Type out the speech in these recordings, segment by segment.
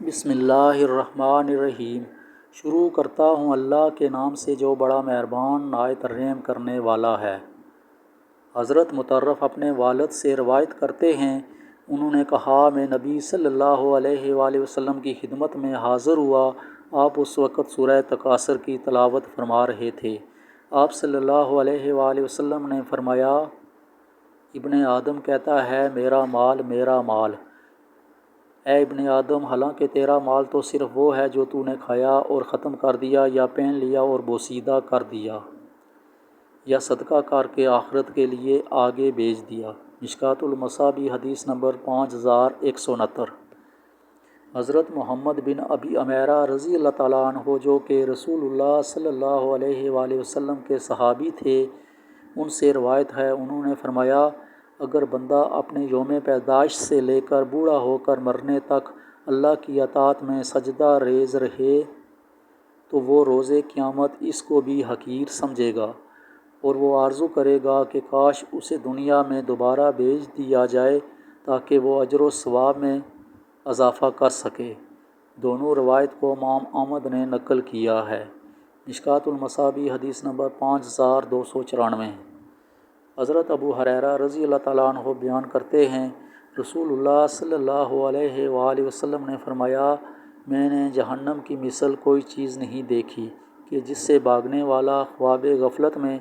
بسم اللہ الرحمن الرحیم۔ شروع کرتا ہوں اللہ کے نام سے جو بڑا مہربان نہایت رحم کرنے والا ہے۔ حضرت مطرف اپنے والد سے روایت کرتے ہیں، انہوں نے کہا میں نبی صلی اللہ علیہ وآلہ وسلم کی خدمت میں حاضر ہوا۔ آپ اس وقت سورہ تکاثر کی تلاوت فرما رہے تھے۔ آپ صلی اللہ علیہ وآلہ وسلم نے فرمایا، ابن آدم کہتا ہے میرا مال میرا مال۔ اے ابن آدم، حالانکہ تیرا مال تو صرف وہ ہے جو تو نے کھایا اور ختم کر دیا یا پہن لیا اور بوسیدہ کر دیا یا صدقہ کر کے آخرت کے لیے آگے بھیج دیا۔ مشکوٰۃ المصابیح حدیث نمبر 5169۔ حضرت محمد بن ابی عمیرہ رضی اللہ تعالیٰ عنہ جو کہ رسول اللہ صلی اللہ علیہ وآلہ وسلم کے صحابی تھے، ان سے روایت ہے، انہوں نے فرمایا، اگر بندہ اپنے یوم پیدائش سے لے کر بوڑھا ہو کر مرنے تک اللہ کی اطاعت میں سجدہ ریز رہے تو وہ روز قیامت اس کو بھی حقیر سمجھے گا اور وہ آرزو کرے گا کہ کاش اسے دنیا میں دوبارہ بھیج دیا جائے تاکہ وہ اجر و ثواب میں اضافہ کر سکے۔ دونوں روایت کو امام احمد نے نقل کیا ہے۔ مشکوٰۃ المصابیح حدیث نمبر 5294۔ حضرت ابو ہریرہ رضی اللہ تعالیٰ عنہ بیان کرتے ہیں، رسول اللہ صلی اللہ علیہ وآلہ وسلم نے فرمایا، میں نے جہنم کی مثل کوئی چیز نہیں دیکھی کہ جس سے بھاگنے والا خواب غفلت میں،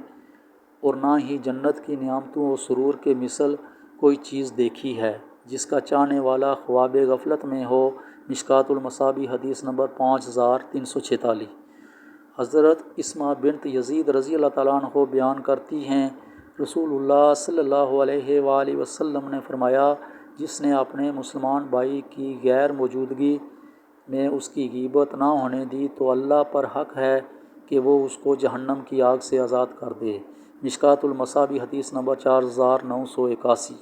اور نہ ہی جنت کی نعمتوں و سرور کے مثل کوئی چیز دیکھی ہے جس کا چاہنے والا خواب غفلت میں ہو۔ مشکوٰۃ المصابیح حدیث نمبر 5346۔ حضرت اسماء بنت یزید رضی اللہ تعالیٰ عنہ بیان کرتی ہیں، رسول اللہ صلی اللہ علیہ وآلہ وسلم نے فرمایا، جس نے اپنے مسلمان بھائی کی غیر موجودگی میں اس کی غیبت نہ ہونے دی تو اللہ پر حق ہے کہ وہ اس کو جہنم کی آگ سے آزاد کر دے۔ مشکوٰۃ المصابیح حدیث نمبر 4981۔